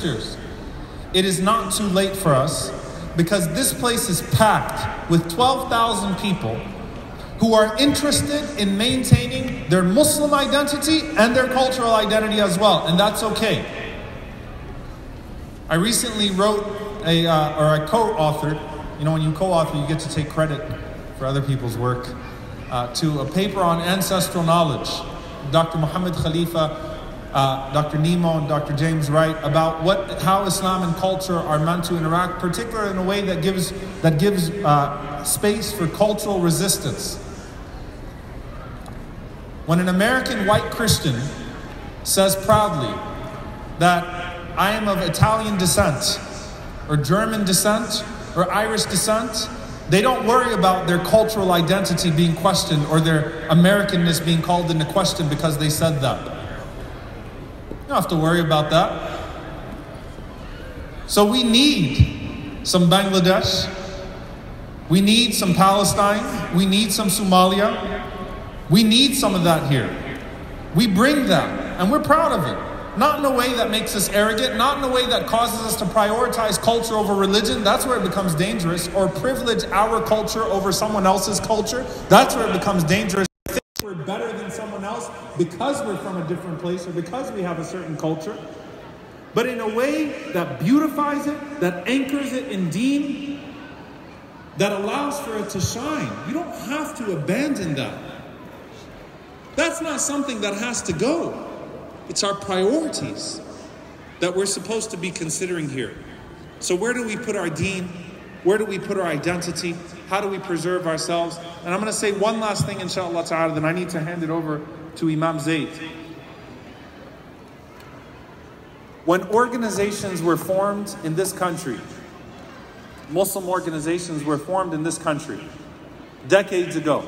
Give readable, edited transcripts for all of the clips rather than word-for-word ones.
sisters, it is not too late for us, because this place is packed with 12,000 people who are interested in maintaining their Muslim identity and their cultural identity as well, and that's okay. I recently wrote I co-authored, when you co-author, you get to take credit for other people's work, to a paper on ancestral knowledge. Dr. Muhammad Khalifa, Dr. Nemo, and Dr. James Wright, about how Islam and culture are meant to interact, particularly in a way that gives space for cultural resistance. When an American white Christian says proudly that I am of Italian descent, or German descent, or Irish descent, they don't worry about their cultural identity being questioned or their Americanness being called into question because they said that. You don't have to worry about that. So we need some Bangladesh. We need some Palestine. We need some Somalia. We need some of that here. We bring that, and we're proud of it. Not in a way that makes us arrogant, not in a way that causes us to prioritize culture over religion. That's where it becomes dangerous. Or privilege our culture over someone else's culture. That's where it becomes dangerous. Think we're better than someone else because we're from a different place or because we have a certain culture. But in a way that beautifies it, that anchors it in deen, that allows for it to shine. You don't have to abandon that. That's not something that has to go. It's our priorities that we're supposed to be considering here. So where do we put our deen? Where do we put our identity? How do we preserve ourselves? And I'm going to say one last thing, inshallah ta'ala, then I need to hand it over to Imam Zayd. When organizations were formed in this country, Muslim organizations were formed in this country decades ago,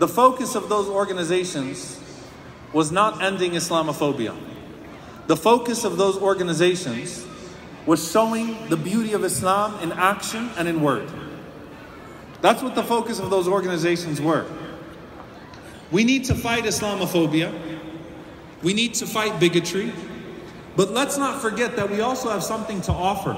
the focus of those organizations was not ending Islamophobia. The focus of those organizations was showing the beauty of Islam in action and in word. That's what the focus of those organizations were. We need to fight Islamophobia. We need to fight bigotry. But let's not forget that we also have something to offer.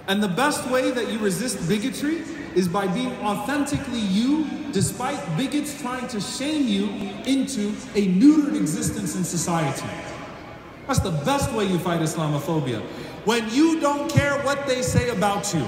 And the best way that you resist bigotry is by being authentically you, despite bigots trying to shame you into a neutered existence in society. That's the best way you fight Islamophobia. When you don't care what they say about you,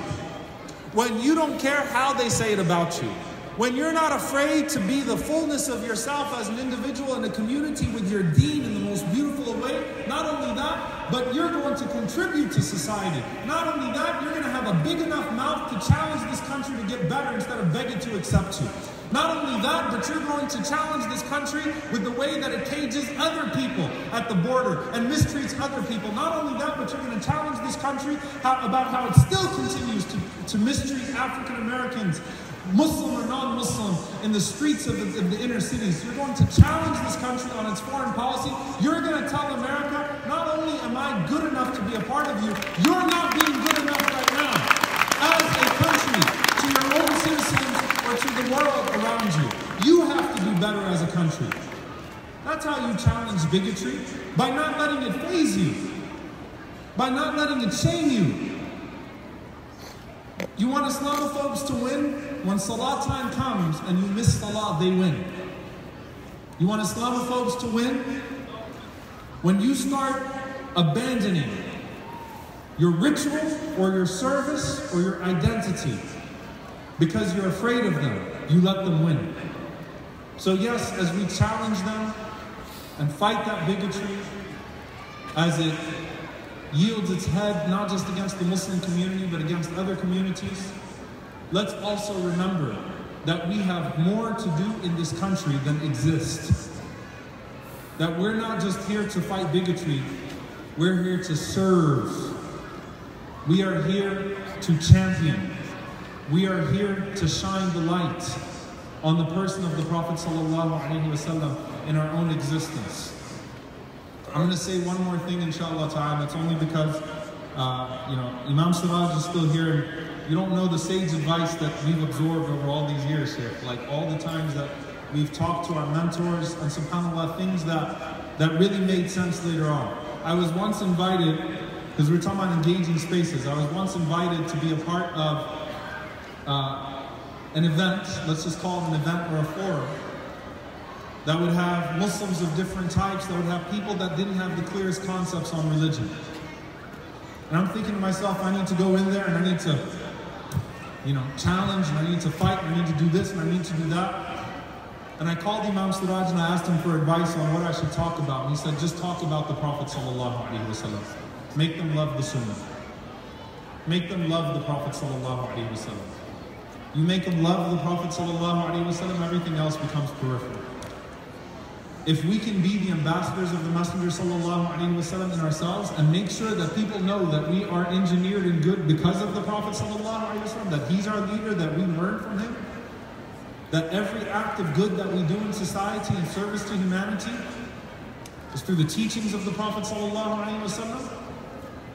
when you don't care how they say it about you, when you're not afraid to be the fullness of yourself as an individual in a community with your deen in the most beautiful way, not only that, but you're going to contribute to society. Not only that, you're going to have a big enough mouth to challenge this country to get better instead of begging to accept you. Not only that, but you're going to challenge this country with the way that it cages other people at the border and mistreats other people. Not only that, but you're going to challenge this country about how it still continues to mistreat African Americans, Muslim or non-Muslim, in the streets of the inner cities. You're going to challenge this country on its foreign policy. You're going to tell America, not only am I good enough to be a part of you, you're not being good enough right now as a country to your own citizens or to the world around you. You have to do better as a country. That's how you challenge bigotry, by not letting it faze you, by not letting it shame you. You want Islamophobes to win? When Salah time comes and you miss Salah, they win. You want Islamophobes to win? When you start abandoning your ritual or your service or your identity because you're afraid of them, you let them win. So yes, as we challenge them and fight that bigotry, as it yields its head not just against the Muslim community but against other communities, let's also remember that we have more to do in this country than exist. That we're not just here to fight bigotry, we're here to serve. We are here to champion. We are here to shine the light on the person of the Prophet ﷺ in our own existence. I'm going to say one more thing, inshallah ta'ala. It's only because, Imam Siraj is still here. You don't know the sage advice that we've absorbed over all these years here. Like all the times that we've talked to our mentors, and subhanAllah, things that really made sense later on. I was once invited, because we're talking about engaging spaces, I was once invited to be a part of an event, let's just call it an event or a forum, that would have Muslims of different types, that would have people that didn't have the clearest concepts on religion. And I'm thinking to myself, I need to go in there and I need to, challenge, and I need to fight, and I need to do this, and I need to do that. And I called Imam Siraj and I asked him for advice on what I should talk about. And he said, just talk about the Prophet ﷺ. Make them love the Sunnah. Make them love the Prophet ﷺ. You make them love the Prophet ﷺ, everything else becomes peripheral. If we can be the ambassadors of the Messenger ﷺ in ourselves and make sure that people know that we are engineered and good because of the Prophet ﷺ, that he's our leader, that we learn from him, that every act of good that we do in society in service to humanity is through the teachings of the Prophet ﷺ,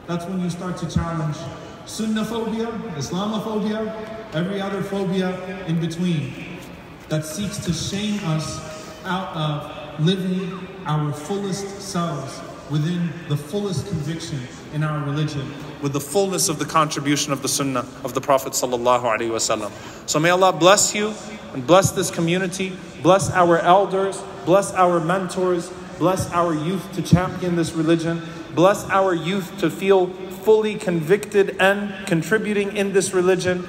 that's when you start to challenge Sunnaphobia, Islamophobia, every other phobia in between that seeks to shame us out of living our fullest selves within the fullest conviction in our religion, with the fullness of the contribution of the Sunnah of the Prophet ﷺ. So may Allah bless you and bless this community, bless our elders, bless our mentors, bless our youth to champion this religion, bless our youth to feel fully convicted and contributing in this religion.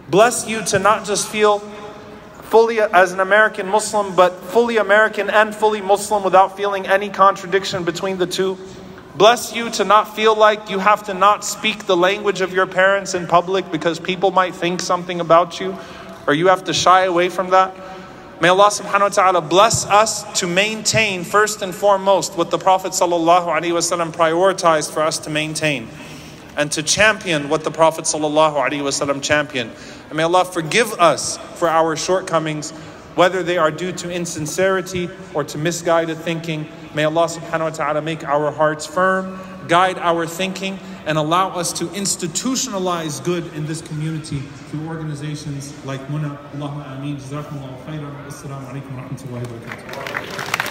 Bless you to not just feel fully as an American Muslim, but fully American and fully Muslim without feeling any contradiction between the two. Bless you to not feel like you have to not speak the language of your parents in public because people might think something about you, or you have to shy away from that. May Allah subhanahu wa ta'ala bless us to maintain first and foremost what the Prophet ﷺ prioritized for us to maintain, and to champion what the Prophet ﷺ championed. And may Allah forgive us for our shortcomings, whether they are due to insincerity or to misguided thinking. May Allah subhanahu wa ta'ala make our hearts firm, guide our thinking, and allow us to institutionalize good in this community through organizations like Muna. Allahumma ameen. Jazakumullahu khairan. Assalamu alaikum wa rahmatullahi wa barakatuh.